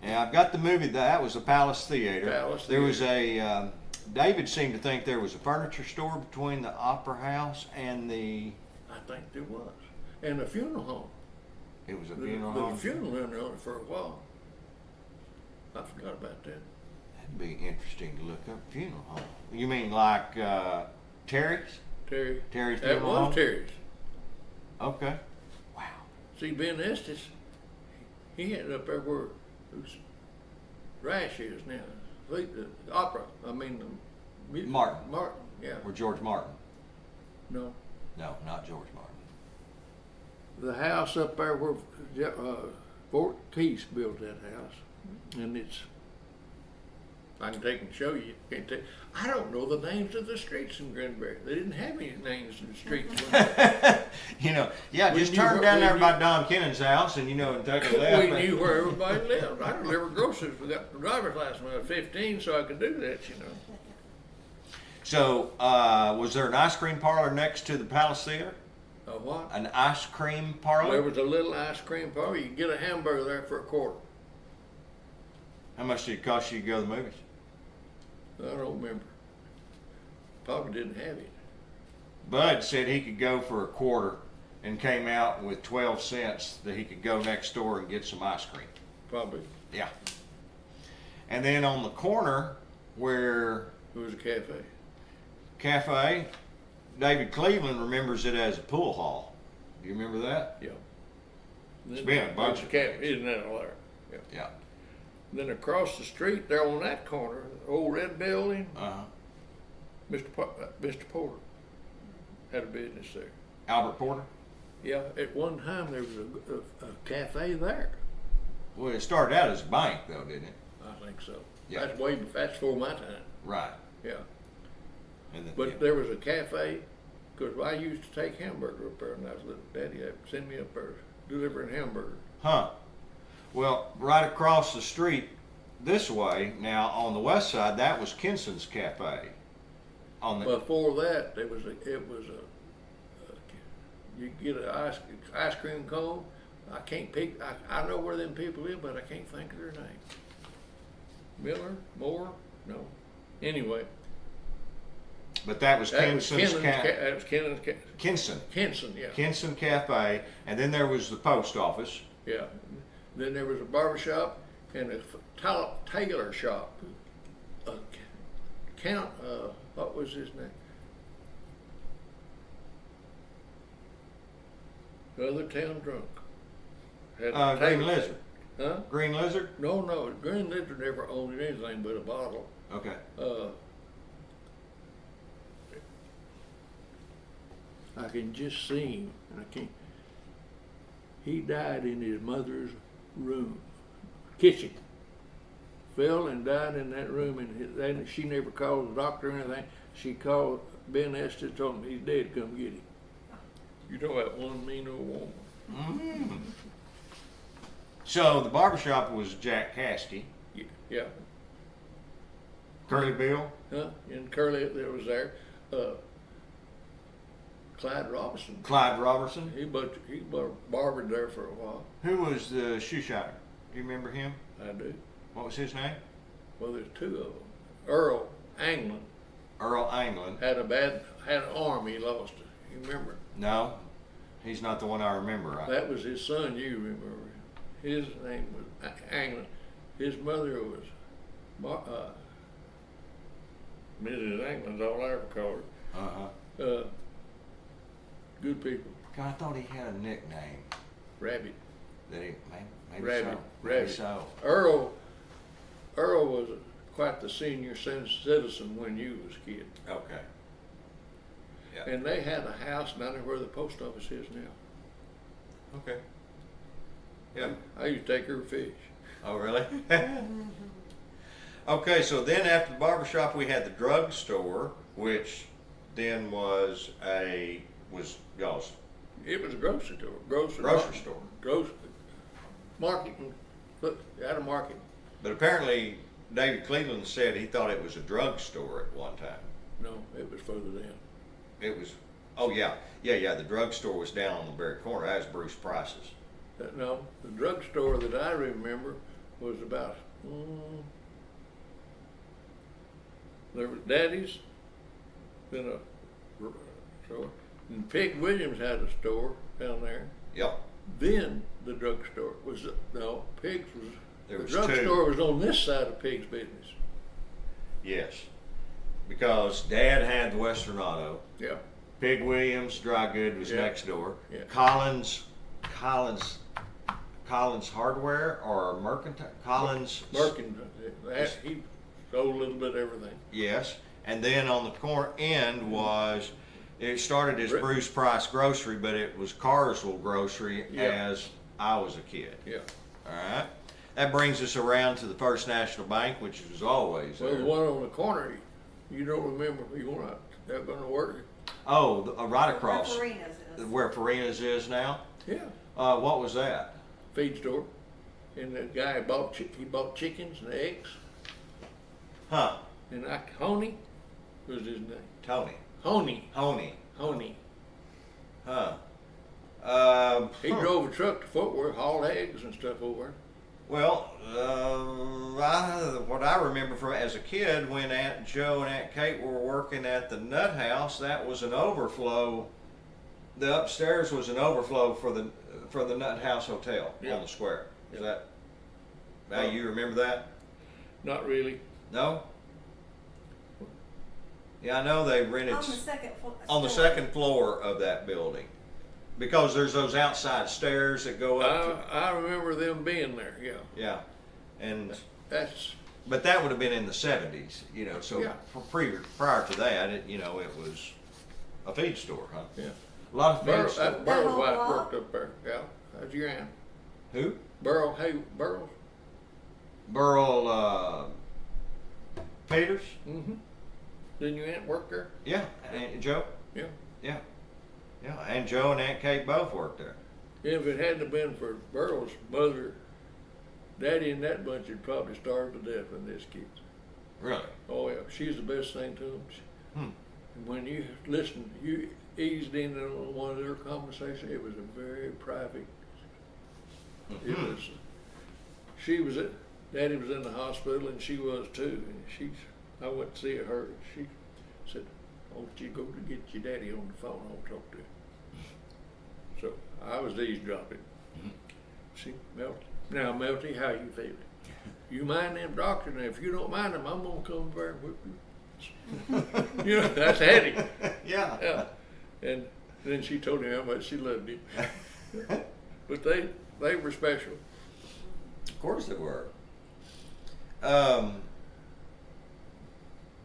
A: Yeah, I've got the movie. That was the Palace Theater.
B: Palace
A: There was
B: Theater.
A: a, David seemed to think there was a furniture store between the Opera House and the,
B: I think there was, and a funeral home.
A: it was a
B: The
A: funeral home.
B: funeral went on for a while. I forgot about that.
A: That'd be interesting to look up, funeral home. You mean like Terry's?
B: Terry.
A: Terry's
B: That
A: funeral home?
B: was Terry's.
A: Okay. Wow.
B: See, Ben Estes, he ended up there where Rash is now. The opera. I mean, the
A: Martin.
B: Martin. Yeah.
A: Or George Martin?
B: No.
A: No, not George Martin.
B: The house up there where Fort Keith built that house, and it's. I can take and show you. Can't take. I don't know the names of the streets in Granbury. They didn't have any names of the streets.
A: You know, yeah,
B: We
A: just
B: knew
A: turn
B: what-
A: down
B: we
A: there
B: knew-
A: by Don Kennon's house and you know, and take a left.
B: We knew where everybody lived. I delivered groceries. We got the driver's license when I was 15, so I could do that, you know.
A: So, was there an ice cream parlor next to the Palace Theater?
B: What?
A: An ice cream
B: There
A: parlor?
B: was a little ice cream parlor. You could get a hamburger there for $0.25.
A: How much did it cost you to go to the movies?
B: I don't remember. Probably didn't have it.
A: Bud said he could go for $0.25 and came out with 12 cents that he could go next door and get some ice cream.
B: Probably.
A: Yeah. And then on the corner where
B: It was a
A: cafe, David Cleveland remembers it as a pool hall. Do you remember that?
B: Yeah.
A: It's been a bunch of
B: Isn't that a there? Yeah.
A: Yeah.
B: Then across the street, there on that corner, the old red building,
A: Uh-huh.
B: Mr. Porter had a business there.
A: Albert Porter?
B: Yeah, at one time there was a cafe there.
A: Well, it started out as a bank though, didn't it?
B: I think so.
A: Yeah.
B: That's before my time.
A: Right.
B: Yeah.
A: And then,
B: But
A: yeah.
B: there was a cafe, because I used to take hamburger up there, and I was little. Daddy had send me up there delivering hamburger.
A: Huh. Well, right across the street this way, now on the west side, that was Kinson's Cafe. On the
B: Before that, you get an ice cream cone. I can't pick. I know where them people live, but I can't think of their name. Miller, Moore, no. Anyway,
A: but that was
B: that was
A: Kinson's
B: That was Kennon's.
A: Kinson.
B: Kinson, yeah.
A: Kinson Cafe, and then there was the post office.
B: Yeah. Then there was a barber shop and a tailor shop. What was his name? The other town drunk. Had a
A: Green
B: tailor-
A: Lizard.
B: Huh?
A: Green Lizard?
B: No, Green Lizard never owned anything but a bottle.
A: Okay.
B: I can just see him, and I can't. He died in his mother's room, kitchen. Fell and died in that room, and she never called the doctor or anything. She called Ben Estes, told him he's dead. Come get him. You know that one mean old woman.
A: So the barbershop was Jack Caskey,
B: Yeah.
A: Curly Bill.
B: Huh? And Curly there was there. Clyde Robinson.
A: Clyde Robertson.
B: He barbered there for a while.
A: Who was the shoe shiner? Do you remember him?
B: I do.
A: What was his name?
B: Well, there's two of them. Earl Anglin
A: Earl Anglin.
B: had an arm he lost. You remember?
A: No, he's not the one I remember. Right?
B: That was his son. You remember? His name was Anglin. His mother was Mrs. Anglin's all I ever called her. Good people.
A: God, I thought he had a nickname.
B: Rabbit.
A: That he maybe
B: Rabbit.
A: so.
B: Rabbit.
A: Maybe so.
B: Earl was quite the senior citizen when you was a kid.
A: Okay. Yeah.
B: And they had a house down there where the post office is now.
A: Okay. Yeah.
B: I used to take her fish.
A: Oh, really? Okay, so then after the barbershop, we had the drugstore, which then was y'all's
B: It was a grocery store.
A: grocery store.
B: Grocery. Marketing. Look, out of market.
A: But apparently, David Cleveland said he thought it was a drugstore at one time.
B: No, it was further down.
A: It was, oh yeah. The drugstore was down on the very corner. That was Bruce Price's.
B: No, the drugstore that I remember was about, there was Daddy's, then a store, and Pig Williams had a store down there.
A: Yep.
B: Then the drugstore was, Pig's was,
A: There
B: the
A: was
B: drugstore
A: two.
B: was on this side of Pig's business.
A: Yes. Because Dad had the Western Auto.
B: Yeah.
A: Pig Williams Dry Good was
B: Yeah.
A: next door.
B: Yeah.
A: Collins Hardware or Mercantile Collins.
B: Merkin, he sold a little bit of everything.
A: Yes, and then on the corner end it started as Bruce Price Grocery, but it was Carswell Grocery as I was a kid.
B: Yeah.
A: All right. That brings us around to the First National Bank, which was always
B: Well,
A: there.
B: the one on the corner, you don't remember, that gonna work?
A: Oh, right across
C: Where Farina's is.
A: where Farina's is now.
B: Yeah.
A: What was that?
B: Feed store. And the guy bought chickens and eggs.
A: Huh?
B: And Honey was his name.
A: Tony.
B: Honey.
A: Honey. Huh?
B: He drove a truck to Fort Worth, hauled eggs and stuff over.
A: Well, what I remember from as a kid, when Aunt Joe and Aunt Kate were working at the Nut House, that was an overflow. The upstairs was an overflow for the Nut House Hotel
B: Yeah.
A: on the square. Is
B: Yeah.
A: that? Now you remember that?
B: Not really.
A: No. Yeah, I know they rented
C: On the second floor.
A: on the second floor of that building because there's those outside stairs that go up.
B: I remember them being there. Yeah.
A: Yeah, and.
B: That's
A: But that would have been in the 70s, so
B: Yeah.
A: prior to that, it was a feed store, huh?
B: yeah.
A: A lot of feed
B: Burl,
A: stores.
B: that Burl's
C: whole
B: wife
C: block?
B: worked up there. Yeah. That's your aunt.
A: Who?
B: Burl. Hey, Burl.
A: Burl Peters?
B: Mm-hmm. Didn't your aunt work there?
A: Yeah. Aunt Joe?
B: Yeah.
A: Yeah. Yeah. Aunt Joe and Aunt Kate both worked there.
B: If it hadn't have been for Burl's mother, Daddy and that bunch had probably starved to death when this kids.
A: Really?
B: Oh yeah, she's the best thing to them.
A: Hmm.
B: And when you listened, you eased in on one of their conversations. It was a very private. It
A: Mhm.
B: was. She was at. Daddy was in the hospital, and she was too. And I went to see her. And she said, "I want you to go to get your daddy on the phone. I want to talk to him." So I was eavesdropping.
A: Mhm.
B: See, Melty. Now, Melty, how you feeling? You mind them doctors? And if you don't mind them, I'm gonna come over and whip you. That's Hattie.
A: Yeah.
B: Yeah. And then she told him how much she loved him. But they were special.
A: Of course they were.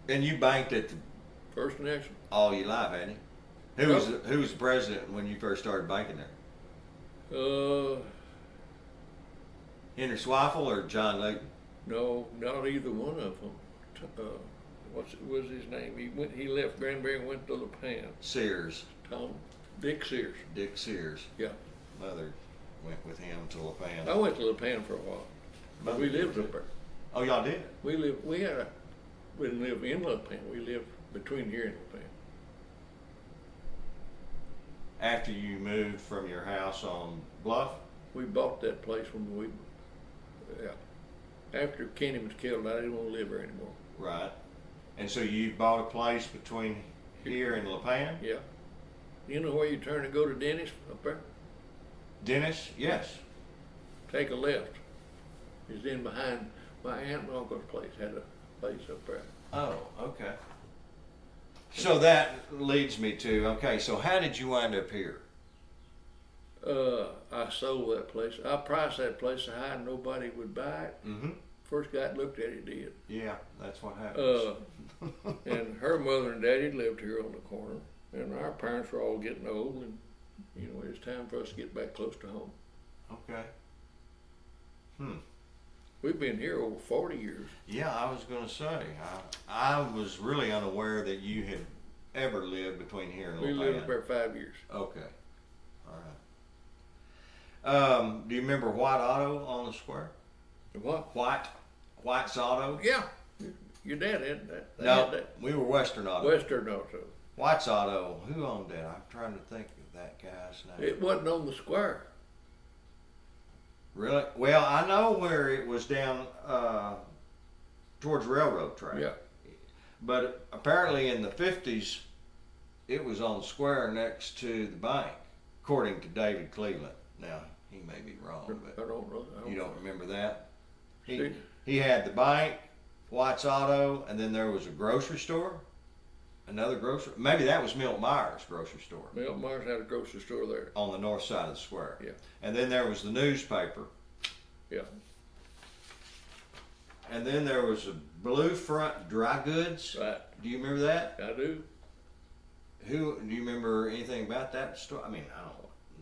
A: And you banked at
B: First National.
A: all your life, hadn't you? Who was the president when you first started banking there? Henry Swaffle or John Layton?
B: No, not either one of them. What was his name? He left Granbury and went to La Pan.
A: Sears.
B: Dick Sears.
A: Dick Sears.
B: Yeah.
A: Mother. went with him to La Pan.
B: I went to La Pan for a while, but we lived up there.
A: Oh, y'all did?
B: We didn't live in La Pan. We lived between here and La Pan.
A: After you moved from your house on Bluff?
B: We bought that place after Kenny was killed. I didn't want to live there anymore.
A: Right. And so you bought a place between here and La Pan?
B: Yeah. You know where you turn and go to Dennis up there?
A: Dennis? Yes.
B: Take a left. It's in behind my aunt and uncle's place. Had a place up there.
A: Oh, okay. So that leads me to, okay, so how did you wind up here?
B: I sold that place. I priced that place so high nobody would buy it.
A: Mm-hmm.
B: First guy that looked at it did.
A: Yeah, that's what happens.
B: And her mother and daddy lived here on the corner, and our parents were all getting old, and you know, it was time for us to get back close to home.
A: Okay.
B: We've been here over 40 years.
A: Yeah, I was going to say, I was really unaware that you had ever lived between here and La
B: We
A: Pan.
B: lived up there 5 years.
A: Okay. All right. Do you remember White Auto on the square?
B: What?
A: White's Auto?
B: Yeah. Your dad had that. They
A: No,
B: had that.
A: we were Western Auto.
B: Western Auto.
A: White's Auto, who owned that? I'm trying to think of that guy's name.
B: It wasn't on the square.
A: Really? Well, I know where it was down towards railroad track.
B: Yeah.
A: But apparently in the 50s, it was on the square next to the bank, according to David Cleveland. Now, he may be wrong, but
B: I don't know.
A: you don't remember that?
B: See?
A: He had the bank, White's Auto, and then there was a grocery store. Another grocery, maybe that was Milt Myers grocery store.
B: Milt Myers had a grocery store there.
A: On the north side of the square.
B: Yeah.
A: And then there was the newspaper.
B: Yeah.
A: And then there was a Blue Front Dry Goods.
B: Right.
A: Do you remember that?
B: I do.
A: Do you remember anything about that store? I mean, I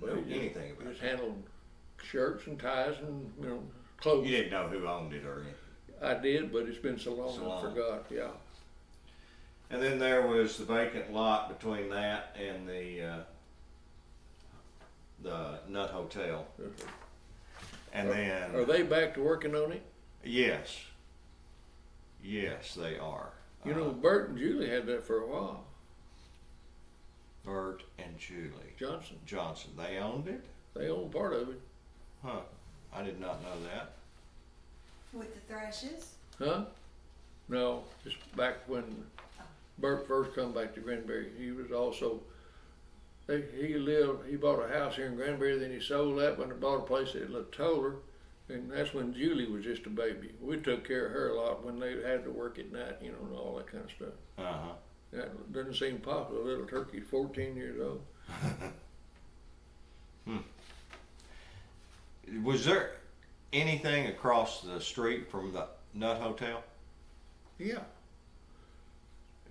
A: don't know anything about
B: Just
A: it.
B: handled shirts and ties and, you know, clothes.
A: You didn't know who owned it or anything.
B: I did, but it's been so long
A: So long.
B: I forgot. Yeah.
A: And then there was the vacant lot between that and the Nut Hotel. And then
B: Are they back to working on it?
A: yes, they are.
B: You know, Bert and Julie had that for a while.
A: Bert and Julie
B: Johnson.
A: They owned it?
B: They own part of it.
A: Huh? I did not know that.
C: With the thrashes?
B: Huh? No, just back when Bert first come back to Granbury. He was also, he bought a house here in Granbury, then he sold that one and bought a place at Latoller, and that's when Julie was just a baby. We took care of her a lot when they had to work at night, you know, and all that kind of stuff.
A: Uh-huh.
B: That doesn't seem popular. Little turkey's 14 years old.
A: Was there anything across the street from the Nut Hotel?
B: Yeah.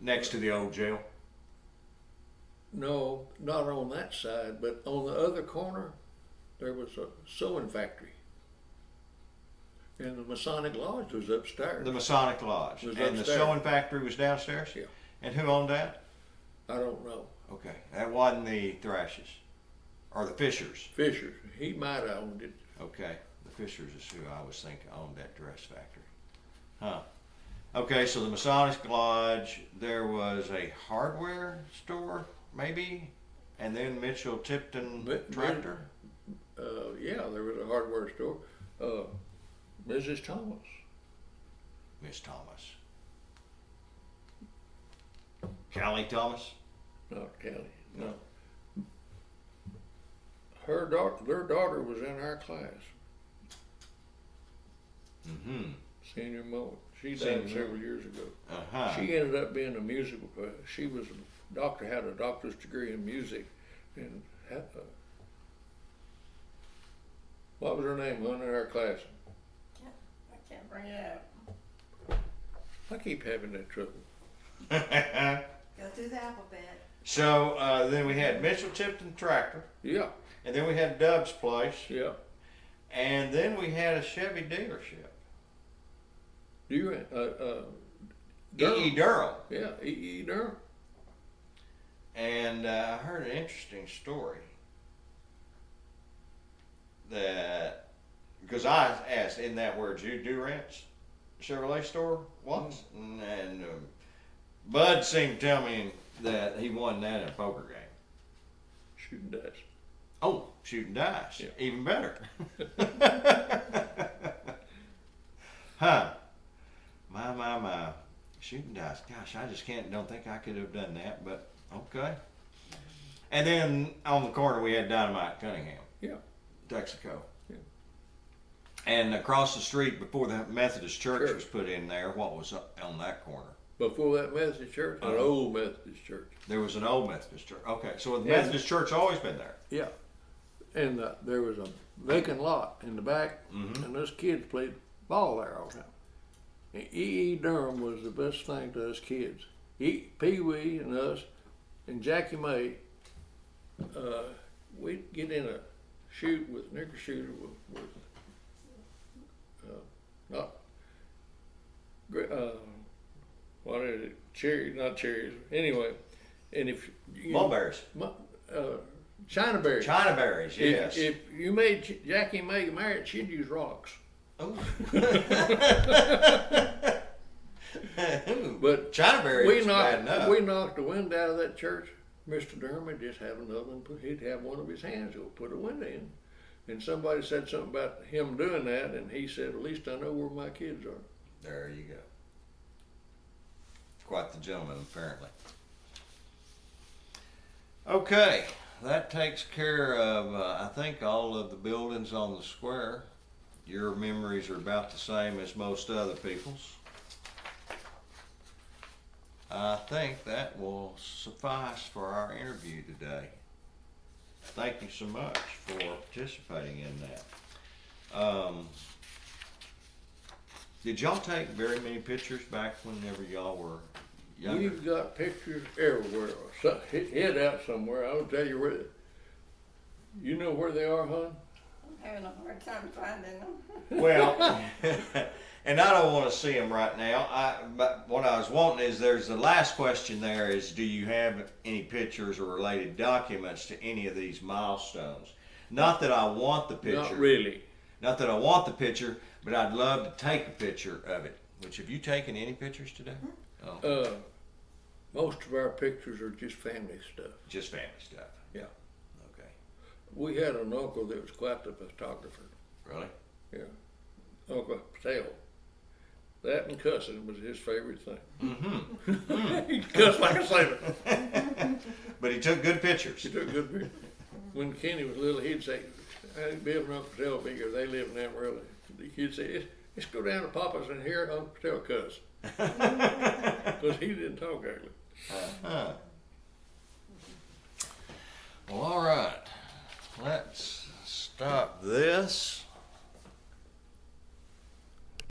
A: Next to the old jail?
B: No, not on that side, but on the other corner, there was a sewing factory. And the Masonic Lodge was upstairs.
A: The Masonic Lodge.
B: Was
A: And the
B: upstairs.
A: sewing factory was downstairs?
B: Yeah.
A: And who owned that?
B: I don't know.
A: Okay. That wasn't the Thrashes. Or the Fishers.
B: Fisher, he might have owned it.
A: Okay. The Fishers is who I was thinking owned that dress factory. Huh. Okay, so the Masonic Lodge, there was a hardware store, maybe? And then Mitchell Tipton Tractor?
B: Yeah, there was a hardware store. Mrs. Thomas.
A: Miss Thomas. Callie Thomas?
B: Not Kelly, no. Their daughter was in our class,
A: Mm-hmm.
B: senior moment. She
A: Senior
B: died several years ago.
A: Uh-huh.
B: She ended up being a musical. She was a doctor, had a doctor's degree in music, and had, what was her name? One in our class.
C: I can't bring it out.
B: I keep having that trouble.
C: Go through the alphabet.
A: So then we had Mitchell Tipton Tractor,
B: Yeah,
A: and then we had Dub's Place,
B: yeah.
A: and then we had a Chevy dealership.
B: Do you?
A: E.E. Durham.
B: Yeah, E.E. Durham.
A: And I heard an interesting story. that, because I asked, isn't that where Jude Durant's Chevrolet store was? And Bud seemed to tell me that he won that in a poker game.
B: Shooting dice.
A: Oh, shooting dice.
B: Yeah.
A: Even better. Huh. My. Shooting dice. Gosh, I just don't think I could have done that, but okay. And then on the corner we had Dynamite Cunningham.
B: Yeah.
A: Texaco.
B: Yeah.
A: And across the street before the Methodist church
B: Church.
A: was put in there, what was on that corner?
B: Before that Methodist church, an old Methodist church.
A: There was an old Methodist church. Okay, so the
B: Yeah.
A: Methodist church always been there.
B: Yeah. And there was a vacant lot in the back,
A: Mhm.
B: and us kids played ball there all the time. And E.E. Durham was the best thing to us kids. Pee Wee and us and Jackie May, we'd get in a shoot with nigger shooter with what is it? Not cherries. Anyway, and if you
A: Mulberries.
B: China berries.
A: China berries, yes.
B: If you made Jackie May married, she'd use rocks.
A: Ooh.
B: But
A: China berries was bad enough.
B: we knocked the wind out of that church. Mr. Durham would just have another one. He'd have one of his hands. He'll put a window in. And somebody said something about him doing that, and he said, "At least I know where my kids are."
A: There you go. Quite the gentleman, apparently. Okay, that takes care of, I think, all of the buildings on the square. Your memories are about the same as most other people's. I think that will suffice for our interview today. Thank you so much for participating in that. Did y'all take very many pictures back whenever y'all were younger?
B: We've got pictures everywhere. So, hid out somewhere. I'll tell you where. You know where they are, hon?
C: I'm having a hard time finding them.
A: Well, and I don't want to see them right now. But what I was wanting is, there's the last question there is, do you have any pictures or related documents to any of these milestones? Not that I want the picture.
B: Not really.
A: Not that I want the picture, but I'd love to take a picture of it. Which, have you taken any pictures today? Oh,
B: Most of our pictures are just family stuff.
A: just family stuff.
B: Yeah.
A: Okay.
B: We had an uncle that was quite the photographer.
A: Really?
B: Yeah. Uncle Patel. That and cussing was his favorite thing.
A: Mm-hmm.
B: He cussed like a sailor.
A: But he took good pictures.
B: He took good pictures. When Kenny was little, he'd say, Bill and Uncle Patel be here. They live in Amarillo. He'd say, let's go down to Papa's and hear Uncle Patel cuss. Because he didn't talk ugly.
A: Uh-huh. Well, all right. Let's stop this.